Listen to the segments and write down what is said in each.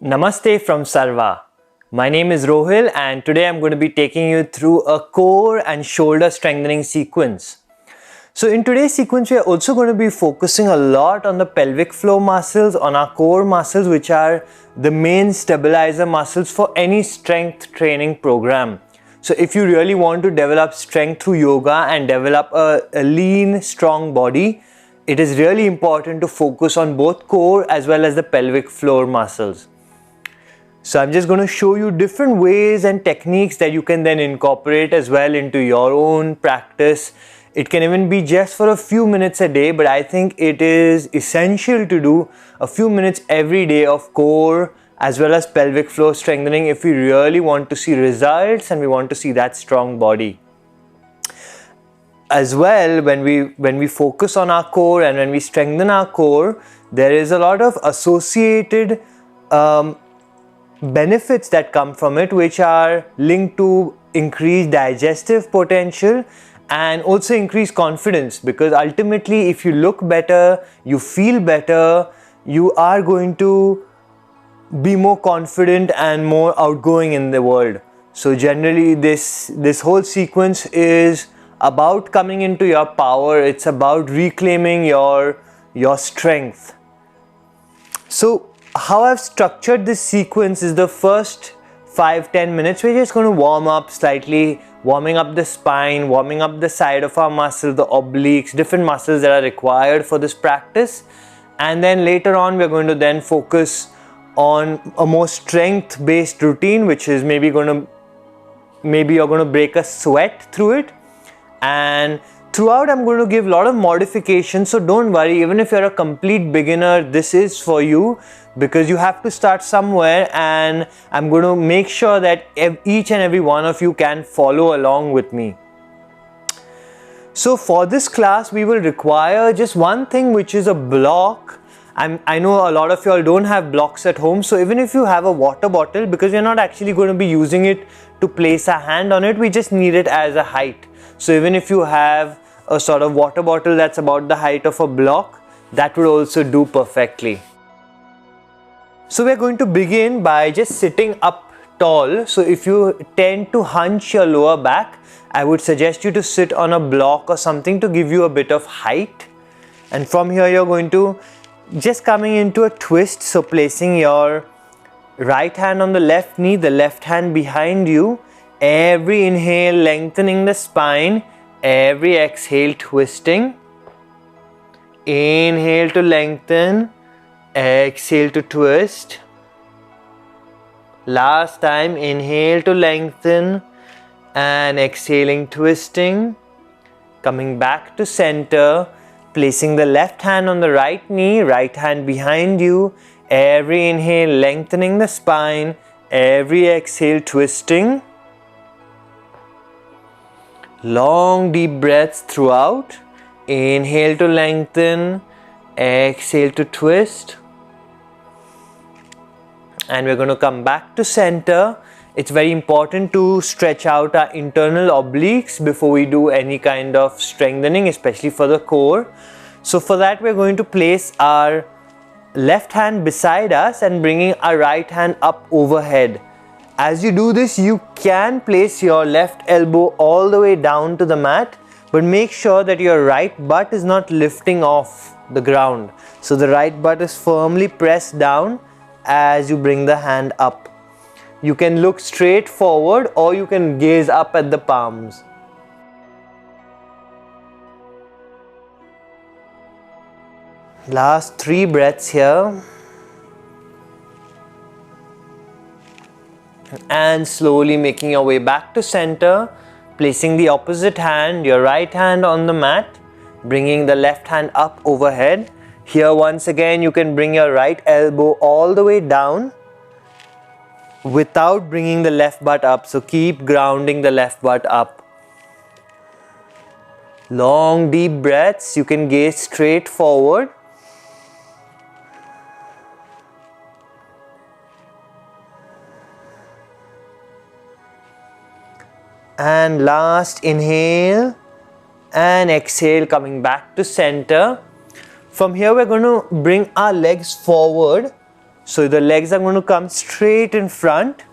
Namaste from SARVA. My name is Rohil and today I'm going to be taking you through a core and shoulder strengthening sequence. So in today's sequence we are also going to be focusing a lot on the pelvic floor muscles, on our core muscles, which are the main stabilizer muscles for any strength training program. So if you really want to develop strength through yoga and develop a lean, strong body, it is really important to focus on both core as well as the pelvic floor muscles. So I'm just going to show you different ways and techniques that you can then incorporate as well into your own practice. It can even be just for a few minutes a day, but I think it is essential to do a few minutes every day of core as well as pelvic floor strengthening if we really want to see results and we want to see that strong body. As well, when we focus on our core and when we strengthen our core, there is a lot of associated benefits that come from it, which are linked to increased digestive potential and also increased confidence, because ultimately if you look better, you feel better, you are going to be more confident and more outgoing in the world. So generally this whole sequence is about coming into your power. It's about reclaiming your strength. So how I've structured this sequence is the first 5-10 minutes we're just going to warm up slightly, warming up the spine, warming up the side of our muscle, the obliques, different muscles that are required for this practice. And then later on we're going to then focus on a more strength based routine, which is maybe you're going to break a sweat through it. And throughout I'm going to give a lot of modifications, so don't worry, even if you're a complete beginner, this is for you, because you have to start somewhere, and I'm going to make sure that each and every one of you can follow along with me. So for this class we will require just one thing, which is a block. I know a lot of you all don't have blocks at home, so even if you have a water bottle, because we're not actually going to be using it to place a hand on it, we just need it as a height. So even if you have a sort of water bottle that's about the height of a block, that would also do perfectly. So we're going to begin by just sitting up tall. So if you tend to hunch your lower back, I would suggest you to sit on a block or something to give you a bit of height. And from here you're going to just coming into a twist, so placing your right hand on the left knee, the left hand behind you. Every inhale lengthening the spine, every exhale twisting. Inhale to lengthen, exhale to twist. Last time, inhale to lengthen and exhaling, twisting. Coming back to center, placing the left hand on the right knee, right hand behind you. Every inhale lengthening the spine, every exhale twisting. Long deep breaths throughout. Inhale to lengthen, exhale to twist. And we're going to come back to center. It's very important to stretch out our internal obliques before we do any kind of strengthening, especially for the core. So for that we're going to place our left hand beside us and bringing our right hand up overhead. As you do this, you can place your left elbow all the way down to the mat, but make sure that your right butt is not lifting off the ground. So the right butt is firmly pressed down as you bring the hand up. You can look straight forward or you can gaze up at the palms. Last 3 breaths here. And slowly making your way back to center, placing the opposite hand, your right hand on the mat, bringing the left hand up overhead. Here once again you can bring your right elbow all the way down without bringing the left butt up, so keep grounding the left butt up. Long deep breaths, you can gaze straight forward. And last inhale and exhale, coming back to center. From here we're going to bring our legs forward So the legs are going to come straight in front.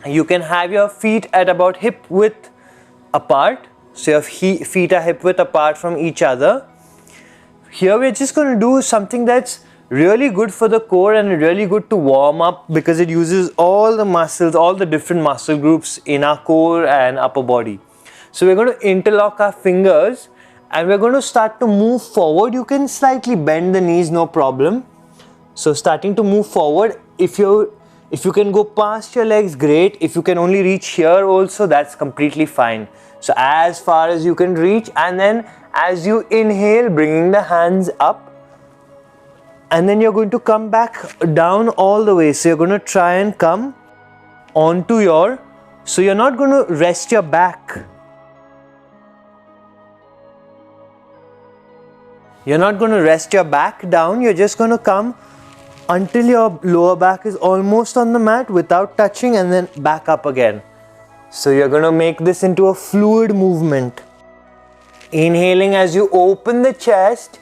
You can have your feet at about hip width apart. So your feet are hip width apart from each other. Here we're just going to do something that's really good for the core and really good to warm up, because it uses all the muscles, all the different muscle groups in our core and upper body. So we're going to interlock our fingers and we're going to start to move forward. You can slightly bend the knees, no problem. So starting to move forward. If you can go past your legs, great. If you can only reach here also, that's completely fine. So as far as you can reach, and then as you inhale, bringing the hands up, and then you're going to come back down all the way. So you're going to try and come onto so you're not going to rest your back. You're not going to rest your back down. You're just going to come until your lower back is almost on the mat without touching, and then back up again. So you're going to make this into a fluid movement. Inhaling as you open the chest,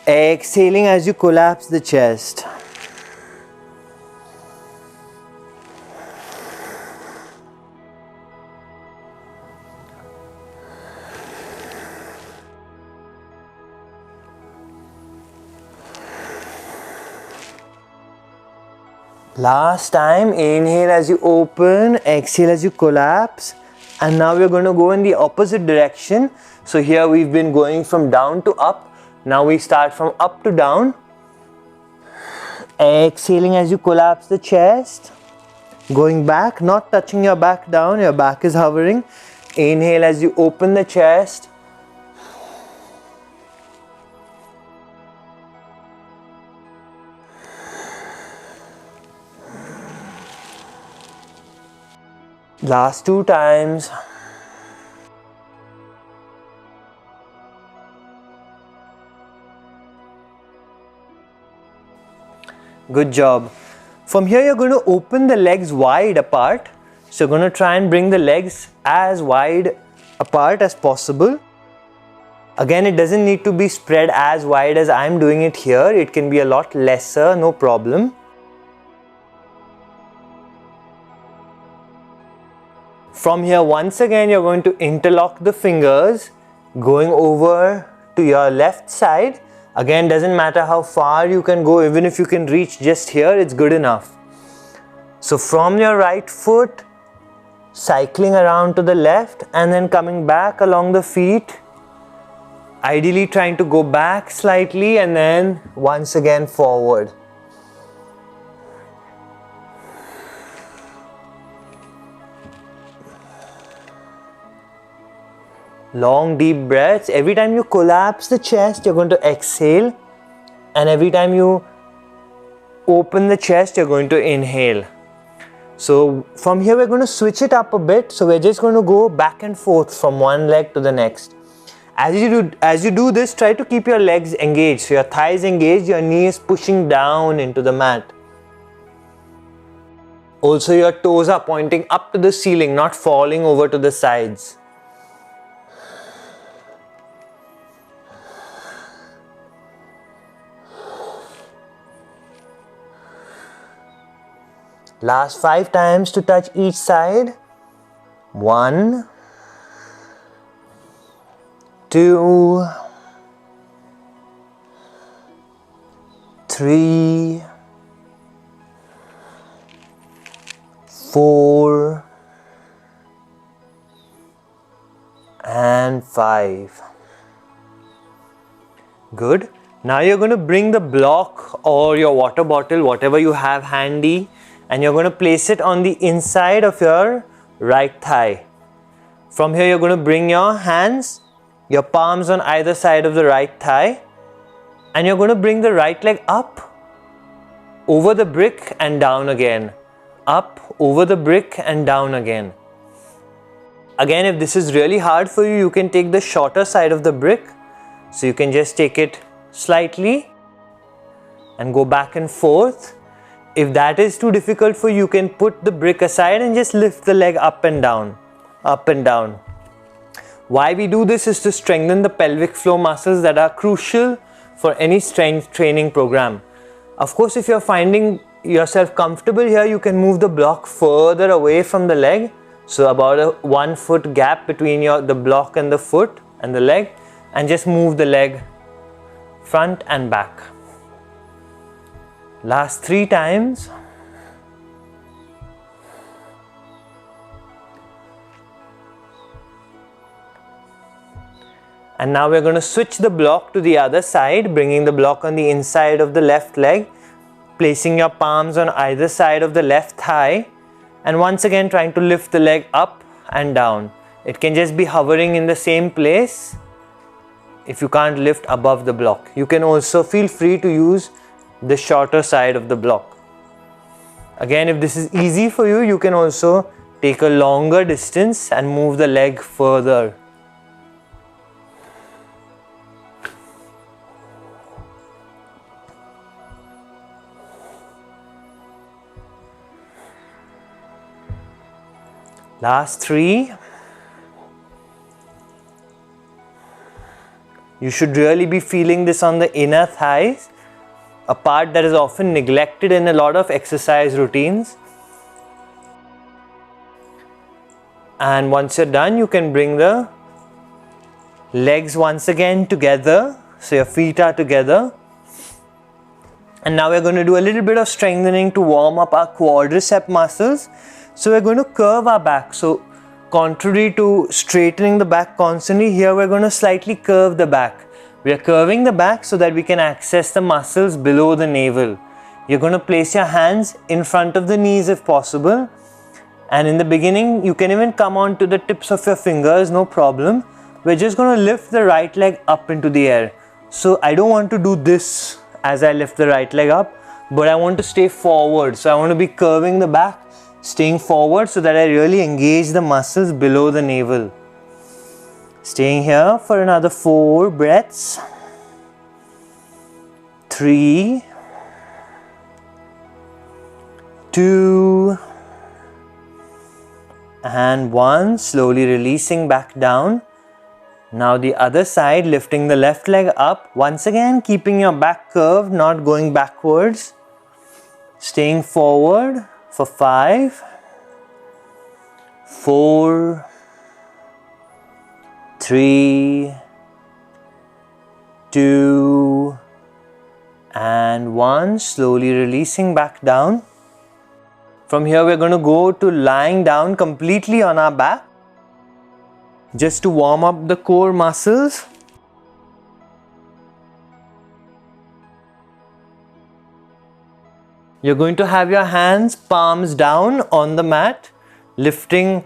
exhaling as you collapse the chest. Last time, inhale as you open, exhale as you collapse. And now we're going to go in the opposite direction. So here we've been going from down to up. Now we start from up to down. Exhaling as you collapse the chest. Going back, not touching your back down, your back is hovering. Inhale as you open the chest. Last 2 times. Good job. From here you're going to open the legs wide apart. So you're going to try and bring the legs as wide apart as possible. Again, it doesn't need to be spread as wide as I'm doing it here. It can be a lot lesser, no problem. From here, once again, you're going to interlock the fingers, going over to your left side. Again, doesn't matter how far you can go, even if you can reach just here, it's good enough. So from your right foot, cycling around to the left and then coming back along the feet. Ideally trying to go back slightly and then once again forward. Long deep breaths. Every time you collapse the chest, you're going to exhale, and every time you open the chest, you're going to inhale. So from here we're going to switch it up a bit. So we're just going to go back and forth from one leg to the next. As you do this, try to keep your legs engaged. So your thighs engaged, your knees pushing down into the mat. Also your toes are pointing up to the ceiling, not falling over to the sides. Last 5 times to touch each side. 1, 2, 3, 4, and 5. Good. Now you're going to bring the block or your water bottle, whatever you have handy, and you're going to place it on the inside of your right thigh. From here you're going to bring your hands, your palms on either side of the right thigh, and you're going to bring the right leg up over the brick and down again. Up over the brick and down again. Again, if this is really hard for you, you can take the shorter side of the brick. So you can just take it slightly and go back and forth. If that is too difficult for you, you can put the brick aside and just lift the leg up and down, up and down. Why we do this is to strengthen the pelvic floor muscles that are crucial for any strength training program. Of course, if you're finding yourself comfortable here, you can move the block further away from the leg. So about a 1 foot gap between the block and the foot and the leg, and just move the leg front and back. Last 3 times. And now we're going to switch the block to the other side, bringing the block on the inside of the left leg, placing your palms on either side of the left thigh, and once again trying to lift the leg up and down. It can just be hovering in the same place if you can't lift above the block. You can also feel free to use the shorter side of the block. Again, if this is easy for you, you can also take a longer distance and move the leg further. Last 3. You should really be feeling this on the inner thighs, a part that is often neglected in a lot of exercise routines. And once you're done, you can bring the legs once again together, so your feet are together. And now we're going to do a little bit of strengthening to warm up our quadricep muscles. So we're going to curve our back. So contrary to straightening the back constantly, here we're going to slightly curve the back. We are curving the back so that we can access the muscles below the navel. You're going to place your hands in front of the knees if possible. And in the beginning, you can even come on to the tips of your fingers, no problem. We're just going to lift the right leg up into the air. So I don't want to do this as I lift the right leg up, but I want to stay forward. So I want to be curving the back, staying forward so that I really engage the muscles below the navel. Staying here for another 4 breaths. 3, 2, and 1. Slowly releasing back down. Now the other side, lifting the left leg up. Once again, keeping your back curved, not going backwards. Staying forward for 5, 4, 3, 2, and 1. Slowly releasing back down. From here, we're going to go to lying down completely on our back, just to warm up the core muscles. You're going to have your hands palms down on the mat, lifting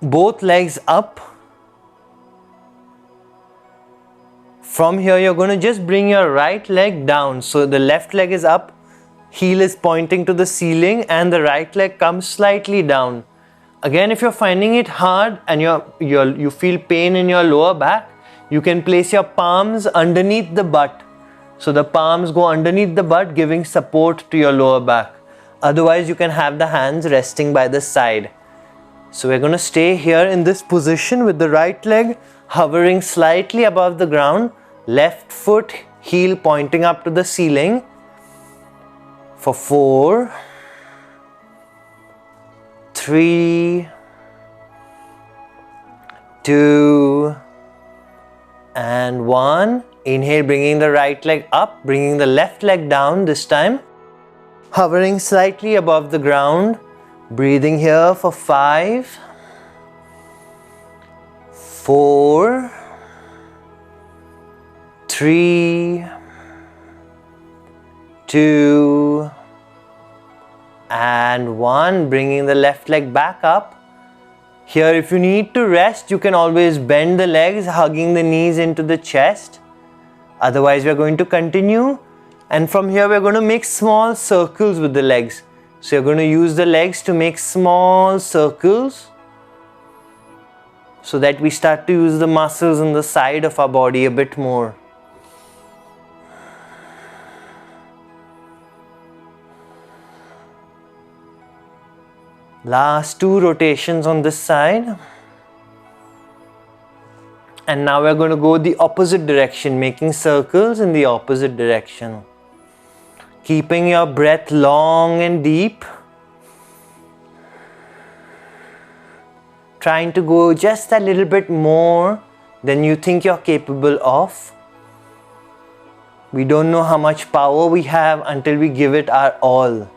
both legs up. From here, you're going to just bring your right leg down. So the left leg is up, heel is pointing to the ceiling, and the right leg comes slightly down. Again, if you're finding it hard and you feel pain in your lower back, you can place your palms underneath the butt. So the palms go underneath the butt, giving support to your lower back. Otherwise, you can have the hands resting by the side. So we're going to stay here in this position with the right leg hovering slightly above the ground, left foot, heel pointing up to the ceiling for 4, 3, 2, and 1. Inhale, bringing the right leg up, bringing the left leg down this time, hovering slightly above the ground. Breathing here for 5, 4, 3, 2, and 1. Bringing the left leg back up. Here, if you need to rest, you can always bend the legs, hugging the knees into the chest. Otherwise, we're going to continue. And from here, we're going to make small circles with the legs. So you're going to use the legs to make small circles so that we start to use the muscles on the side of our body a bit more. Last 2 rotations on this side. And now we're going to go the opposite direction, making circles in the opposite direction. Keeping your breath long and deep. Trying to go just a little bit more than you think you're capable of. We don't know how much power we have until we give it our all.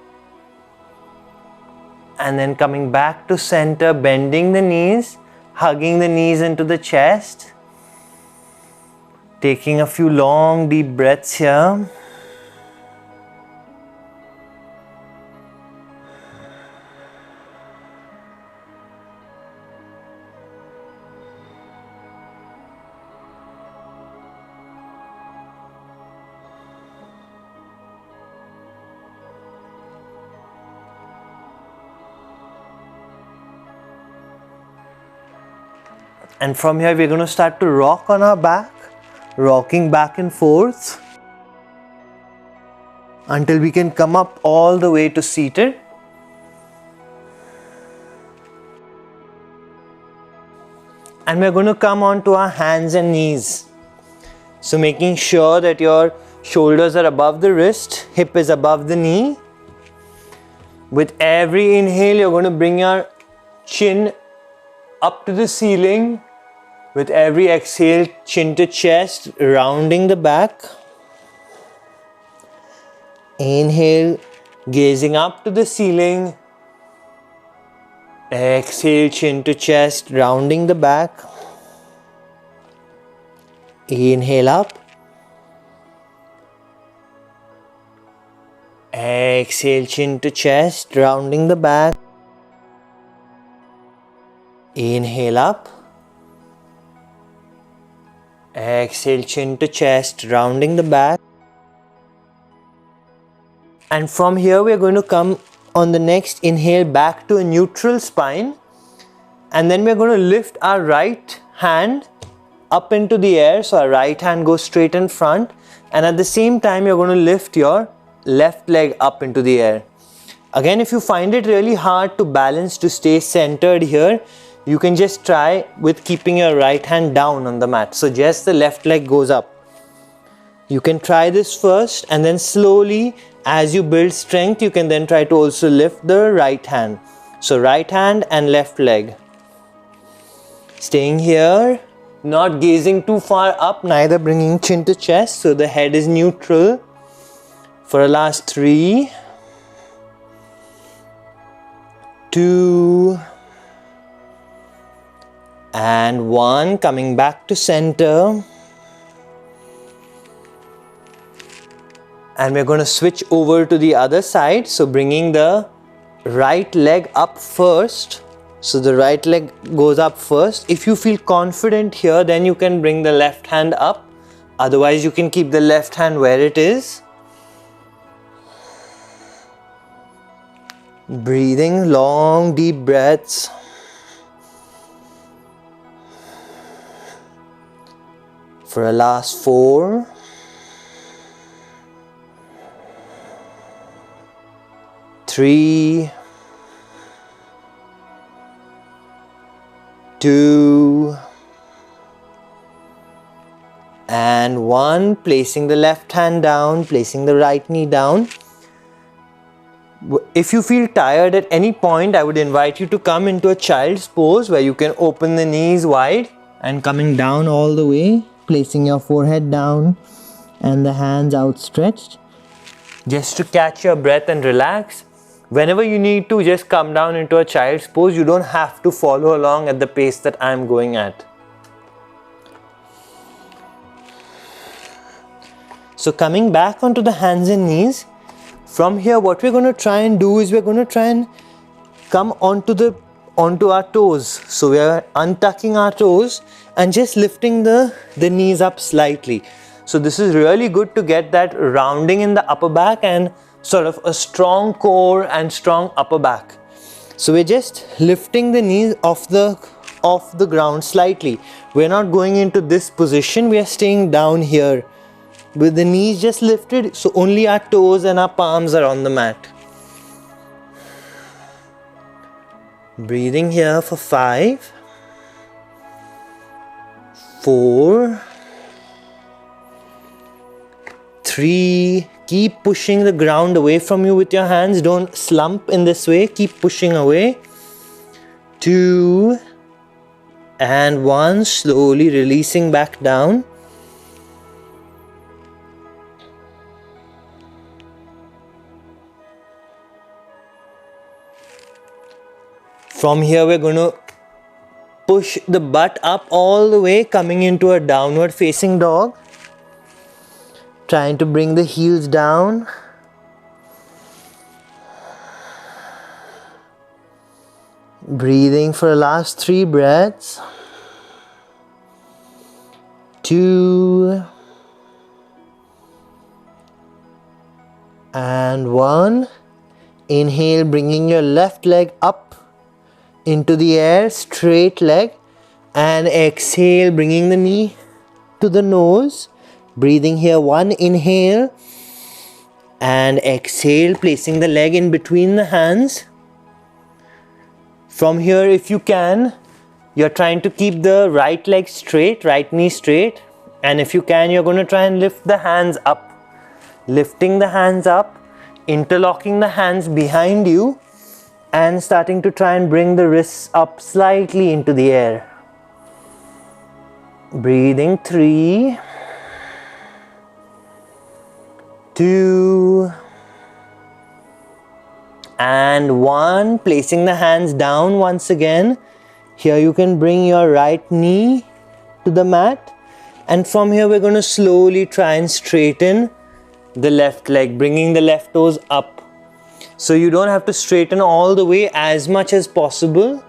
And then coming back to center, bending the knees, hugging the knees into the chest. Taking a few long deep breaths here. And from here we're going to start to rock on our back, rocking back and forth until we can come up all the way to seated. And we're going to come onto our hands and knees. So making sure that your shoulders are above the wrist, hip is above the knee. With every inhale, you're going to bring your chin up to the ceiling. With every exhale, chin to chest, rounding the back. Inhale, gazing up to the ceiling. Exhale, chin to chest, rounding the back. Inhale up. Exhale, chin to chest, rounding the back. Inhale up. Exhale, chin to chest, rounding the back. And from here we are going to come on the next inhale back to a neutral spine. And then we are going to lift our right hand up into the air. So our right hand goes straight in front. And at the same time you're going to lift your left leg up into the air. Again, if you find it really hard to balance, to stay centered here, you can just try with keeping your right hand down on the mat. So just the left leg goes up. You can try this first, and then slowly as you build strength, you can then try to also lift the right hand. So right hand and left leg. Staying here, not gazing too far up, neither bringing chin to chest, so the head is neutral. For the last 3, 2, and 1, coming back to center. And we're going to switch over to the other side. So bringing the right leg up first. So the right leg goes up first. If you feel confident here, then you can bring the left hand up. Otherwise, you can keep the left hand where it is. Breathing long, deep breaths. For a last 4, 3, 2, and 1. Placing the left hand down, placing the right knee down. If you feel tired at any point, I would invite you to come into a child's pose where you can open the knees wide and coming down all the way, placing your forehead down and the hands outstretched, just to catch your breath and relax. Whenever you need to, just come down into a child's pose. You don't have to follow along at the pace that I am going at. So coming back onto the hands and knees, from here what we're going to try and do is we're going to try and come onto our toes. So we are untucking our toes and just lifting the knees up slightly. So this is really good to get that rounding in the upper back and sort of a strong core and strong upper back. So we're just lifting the knees off the ground slightly. We're not going into this position, we are staying down here with the knees just lifted, so only our toes and our palms are on the mat. Breathing here for 5, 4, 3, Keep pushing the ground away from you with your hands. Don't slump in this way. Keep pushing away. 2 and 1. Slowly releasing back down. From here we're going to push the butt up all the way, coming into a downward facing dog. Trying to bring the heels down. Breathing for the last 3 breaths. 2 and 1. Inhale, bringing your left leg up into the air, straight leg, and exhale, bringing the knee to the nose. Breathing here, 1 inhale and exhale, placing the leg in between the hands. From here, if you can, you're trying to keep the right leg straight, right knee straight, and if you can, you're going to try and lift the hands up. Lifting the hands up, interlocking the hands behind you, and starting to try and bring the wrists up slightly into the air. Breathing 3, 2 and 1. Placing the hands down once again. Here you can bring your right knee to the mat, and from here we're going to slowly try and straighten the left leg, bringing the left toes up. So you don't have to straighten all the way, as much as possible.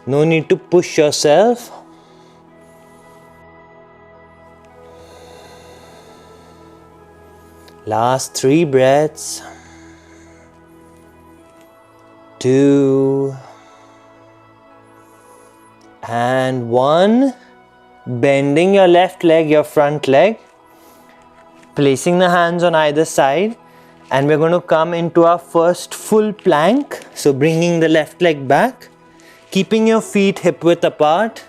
No need to push yourself. Last 3 breaths. 2 and 1. Bending your left leg, your front leg. Placing the hands on either side. And we're going to come into our first full plank. So bringing the left leg back. Keeping your feet hip width apart.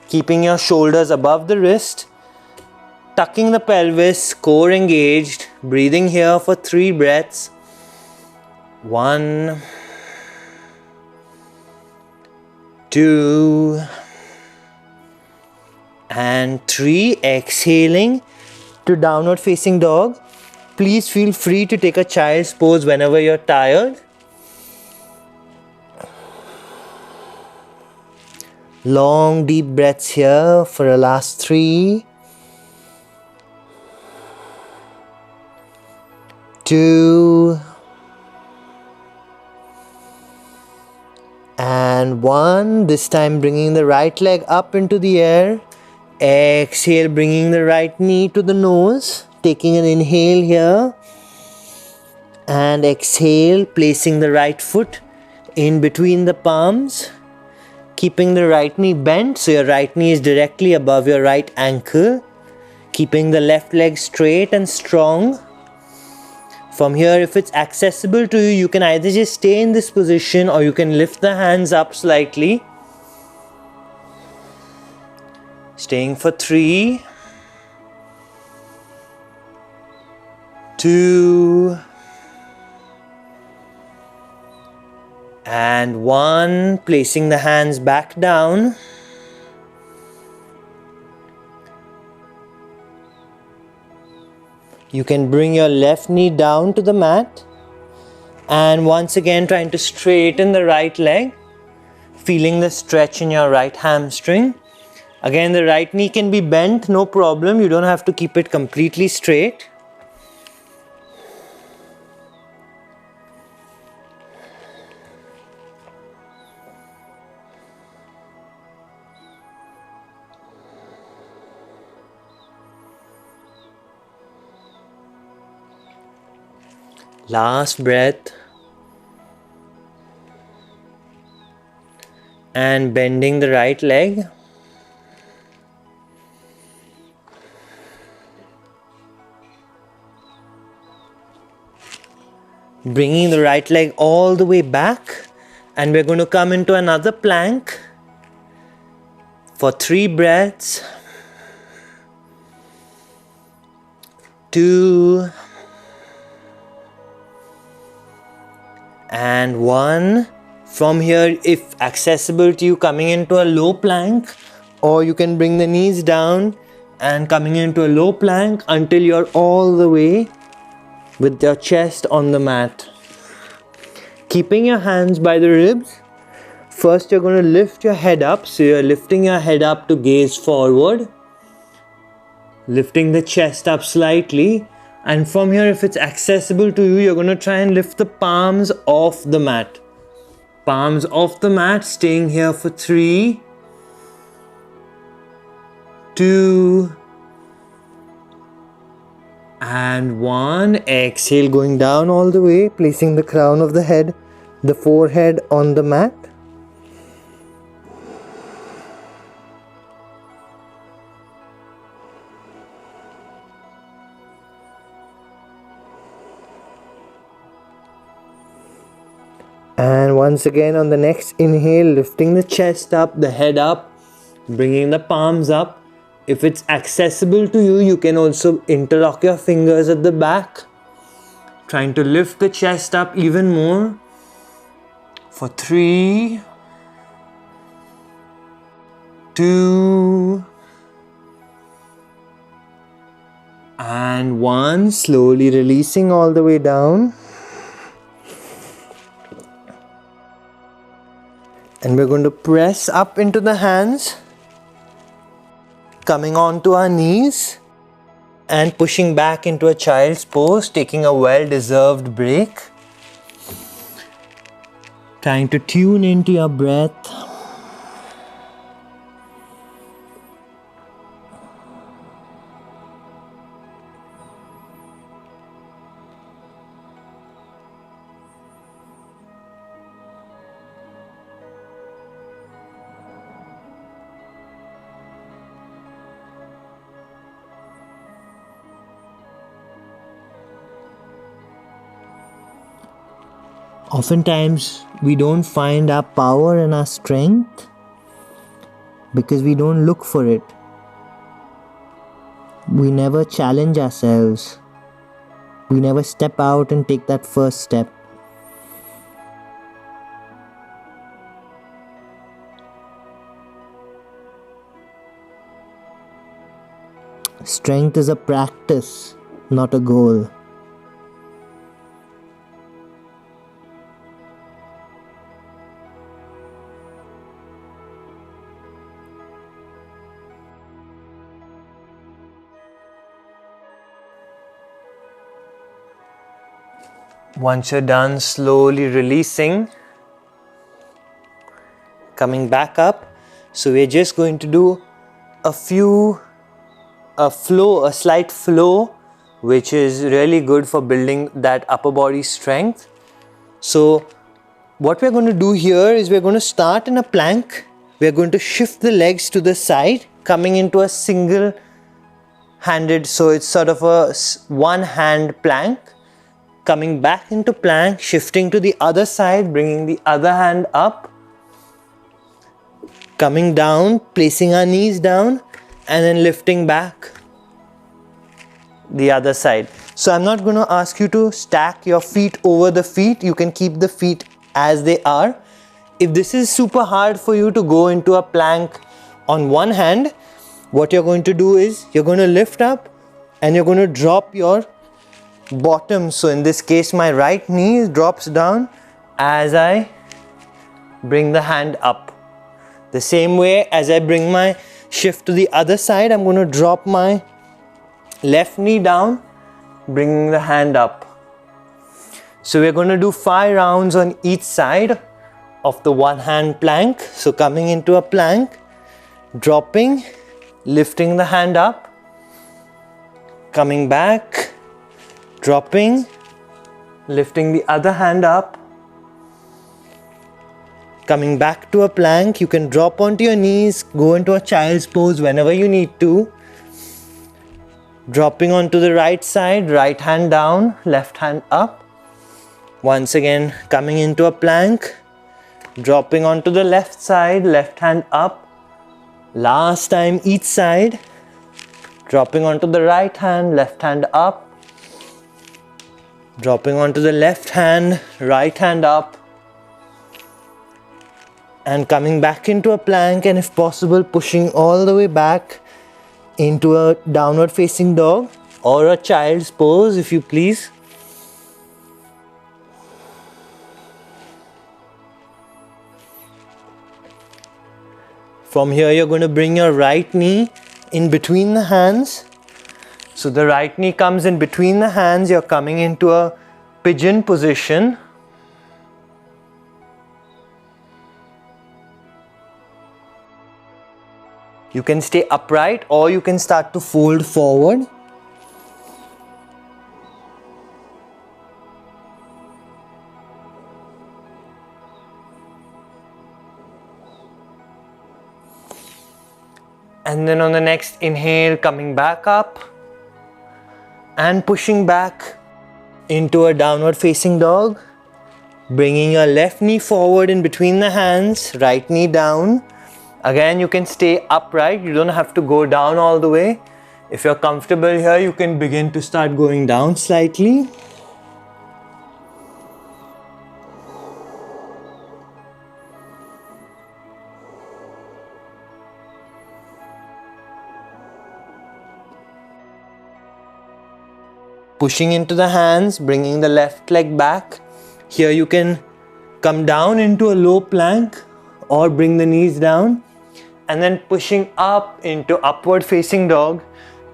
Keeping your shoulders above the wrist. Tucking the pelvis, core engaged. Breathing here for 3 breaths. 1, 2 and 3. Exhaling to downward facing dog. Please feel free to take a child's pose whenever you're tired. Long deep breaths here for the last 3, 2 and 1. This time bringing the right leg up into the air. Exhale, bringing the right knee to the nose. Taking an inhale here. And exhale, placing the right foot in between the palms. Keeping the right knee bent, so your right knee is directly above your right ankle. Keeping the left leg straight and strong. From here, if it's accessible to you, you can either just stay in this position or you can lift the hands up slightly. Staying for 3, 2 and 1. Placing the hands back down. You can bring your left knee down to the mat, and once again trying to straighten the right leg, feeling the stretch in your right hamstring. Again, the right knee can be bent, no problem. You don't have to keep it completely straight. Last breath. And bending the right leg. Bringing the right leg all the way back, and we're going to come into another plank for 3 breaths. 2 and 1. From here, if accessible to you, coming into a low plank, or you can bring the knees down and coming into a low plank until you're all the way with your chest on the mat. Keeping your hands by the ribs. First, you're going to lift your head up. So you're lifting your head up to gaze forward. Lifting the chest up slightly. And from here, if it's accessible to you, you're going to try and lift the palms off the mat. Palms off the mat, staying here for 3, 2, and 1. Exhale, going down all the way, placing the crown of the head, the forehead on the mat. And once again on the next inhale, lifting the chest up, the head up, bringing the palms up. If it's accessible to you, you can also interlock your fingers at the back, trying to lift the chest up even more for 3, 2, and 1. Slowly releasing all the way down. And we're going to press up into the hands, coming onto our knees and pushing back into a child's pose, taking a well-deserved break. Trying to tune into your breath. Oftentimes, we don't find our power and our strength because we don't look for it. We never challenge ourselves. We never step out and take that first step. Strength is a practice, not a goal. Once you're done, slowly releasing, coming back up. So we're just going to do a slight flow, which is really good for building that upper body strength. So what we're going to do here is we're going to start in a plank. We're going to shift the legs to the side, coming into a single handed, so it's sort of a one hand plank. Coming back into plank, shifting to the other side, bringing the other hand up. Coming down, placing our knees down, and then lifting back the other side. So I'm not going to ask you to stack your feet over the feet. You can keep the feet as they are. If this is super hard for you to go into a plank on one hand, what you're going to do is you're going to lift up and you're going to drop your bottom. So in this case, my right knee drops down as I bring the hand up. The same way as I bring my shift to the other side, I'm going to drop my left knee down, bringing the hand up. So we're going to do 5 rounds on each side of the one hand plank. So coming into a plank, dropping, lifting the hand up, coming back, dropping, lifting the other hand up, coming back to a plank. You can drop onto your knees, go into a child's pose whenever you need to. Dropping onto the right side, right hand down, left hand up. Once again, coming into a plank, dropping onto the left side, left hand up. Last time each side, dropping onto the right hand, left hand up. Dropping onto the left hand, right hand up, and coming back into a plank, and if possible pushing all the way back into a downward facing dog or a child's pose if you please. From here you're going to bring your right knee in between the hands. So the right knee comes in between the hands, you're coming into a pigeon position. You can stay upright or you can start to fold forward. And then on the next inhale, coming back up and pushing back into a downward facing dog. Bringing your left knee forward in between the hands, right knee down. Again, you can stay upright, you don't have to go down all the way. If you're comfortable here, you can begin to start going down slightly. Pushing into the hands, bringing the left leg back. Here you can come down into a low plank or bring the knees down. And then pushing up into upward facing dog.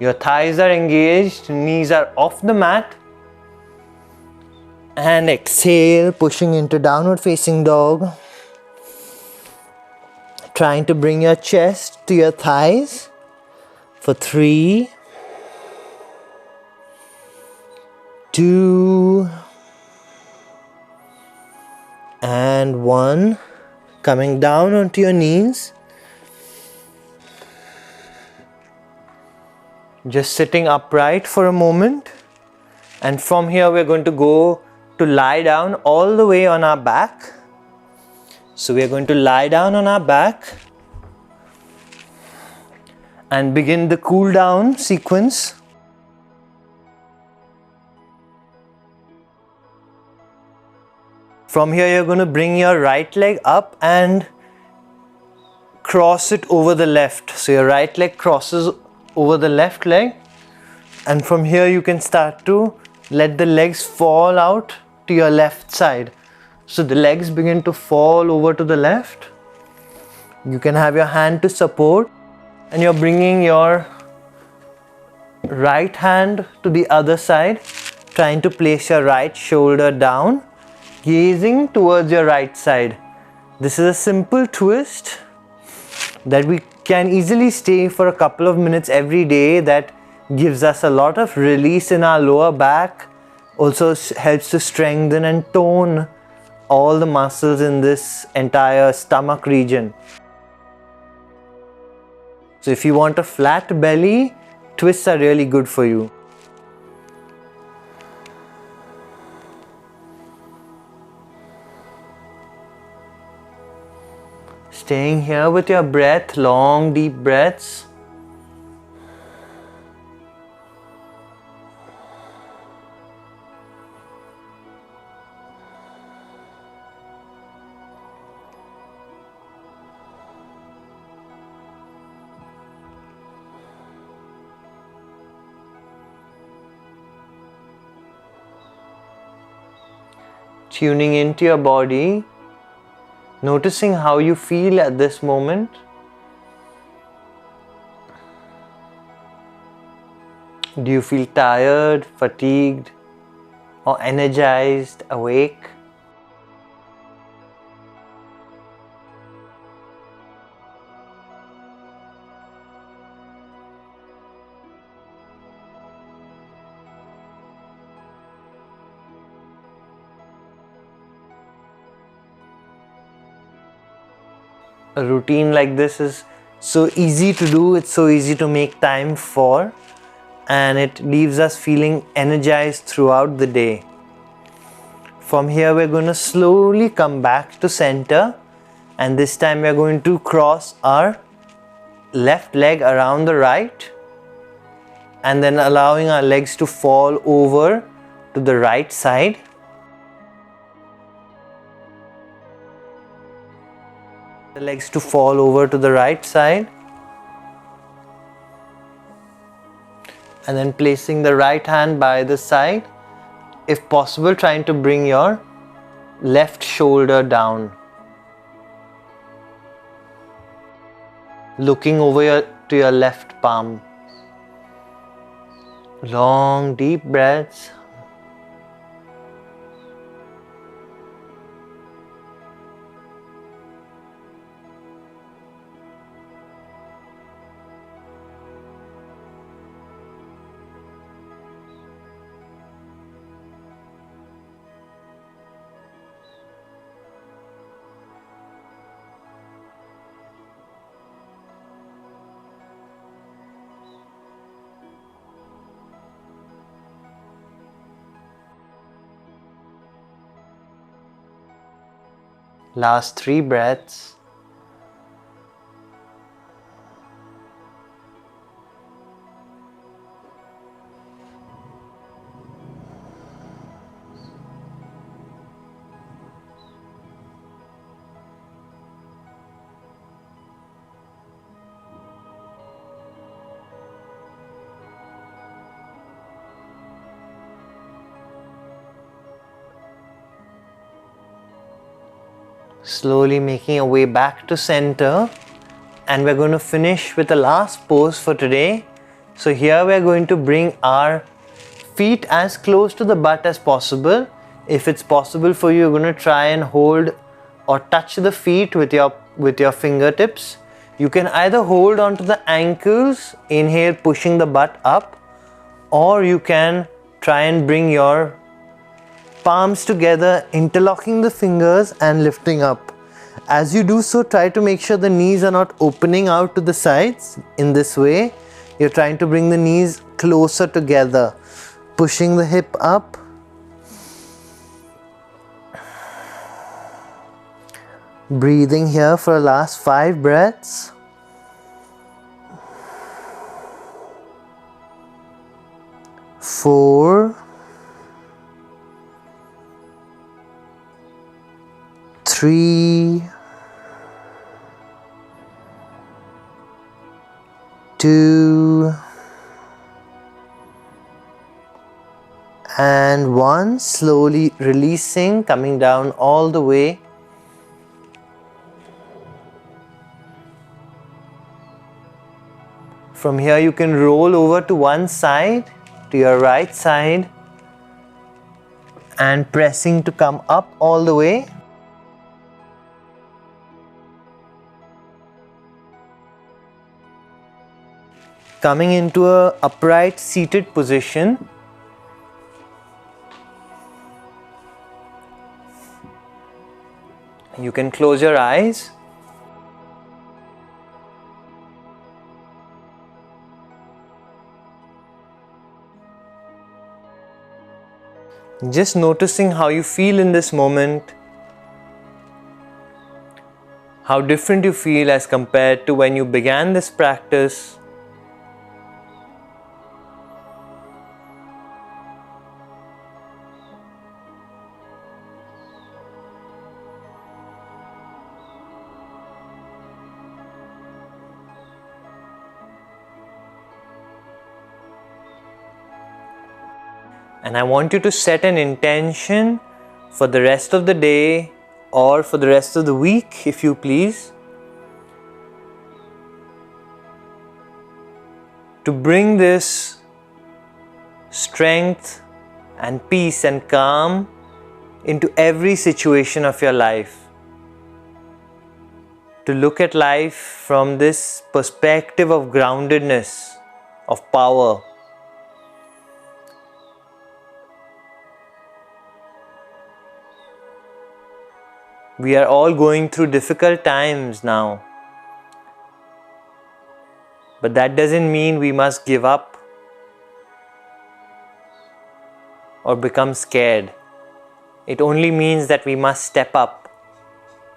Your thighs are engaged, knees are off the mat. And exhale, pushing into downward facing dog. Trying to bring your chest to your thighs for 3, 2, and 1. Coming down onto your knees. Just sitting upright for a moment. And from here we're going to go to lie down all the way on our back. So we're going to lie down on our back and begin the cool down sequence. From here you're going to bring your right leg up and cross it over the left. So your right leg crosses over the left leg, and from here you can start to let the legs fall out to your left side. So the legs begin to fall over to the left. You can have your hand to support, and you're bringing your right hand to the other side, trying to place your right shoulder down, gazing towards your right side. This is a simple twist that we can easily stay for a couple of minutes every day. That gives us a lot of release in our lower back, also helps to strengthen and tone all the muscles in this entire stomach region. So if you want a flat belly, twists are really good for you. Staying here with your breath, long deep breaths. Tuning into your body. Noticing how you feel at this moment. Do you feel tired, fatigued, or energized, awake? A routine like this is so easy to do, it's so easy to make time for, and it leaves us feeling energized throughout the day. From here we're going to slowly come back to center, and this time we're going to cross our left leg around the right and then allowing our legs to fall over to the right side. The legs to fall over to the right side. And then placing the right hand by the side. If possible, trying to bring your left shoulder down. Looking over to your left palm. Long, deep breaths. Last 3 breaths. Slowly making your way back to center, and we're going to finish with the last pose for today. So here we're going to bring our feet as close to the butt as possible. If it's possible for you, you're going to try and hold or touch the feet with your fingertips. You can either hold onto the ankles, inhale, pushing the butt up, or you can try and bring your palms together, interlocking the fingers and lifting up. As you do so, try to make sure the knees are not opening out to the sides. In this way, you're trying to bring the knees closer together, pushing the hip up. Breathing here for the last 5 breaths. 4, 3, 2, and 1. Slowly releasing, coming down all the way. From here you can roll over to one side, to your right side, and pressing to come up all the way. Coming into a upright seated position. You can close your eyes. Just noticing how you feel in this moment, how different you feel as compared to when you began this practice. And I want you to set an intention for the rest of the day or for the rest of the week, if you please, to bring this strength and peace and calm into every situation of your life. To look at life from this perspective of groundedness, of power. We are all going through difficult times now. But that doesn't mean we must give up or become scared. It only means that we must step up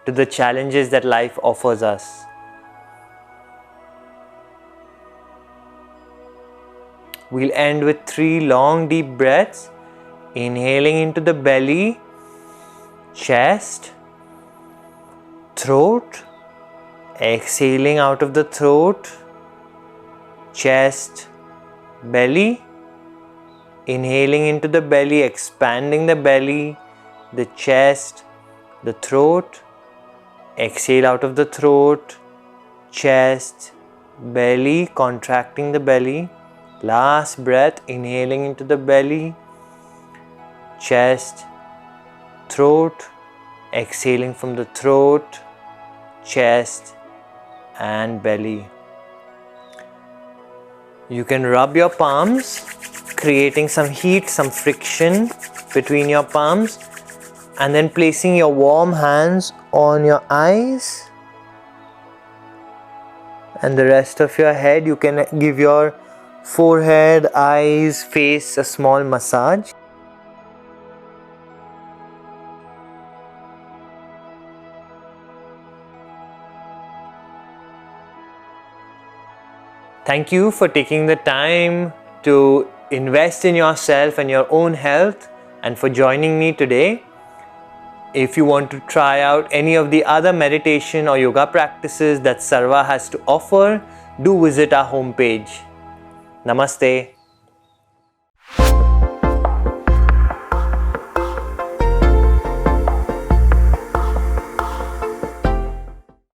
to the challenges that life offers us. We'll end with 3 long deep breaths. Inhaling into the belly, chest, throat. Exhaling out of the throat, chest, belly. Inhaling into the belly, expanding the belly, the chest, the throat. Exhale out of the throat, chest, belly, contracting the belly. Last breath, inhaling into the belly, chest, throat. Exhaling from the throat, chest and belly. You can rub your palms, creating some heat, some friction between your palms, and then placing your warm hands on your eyes and the rest of your head. You can give your forehead, eyes, face a small massage. Thank you for taking the time to invest in yourself and your own health, and for joining me today. If you want to try out any of the other meditation or yoga practices that SARVA has to offer, do visit our homepage. Namaste.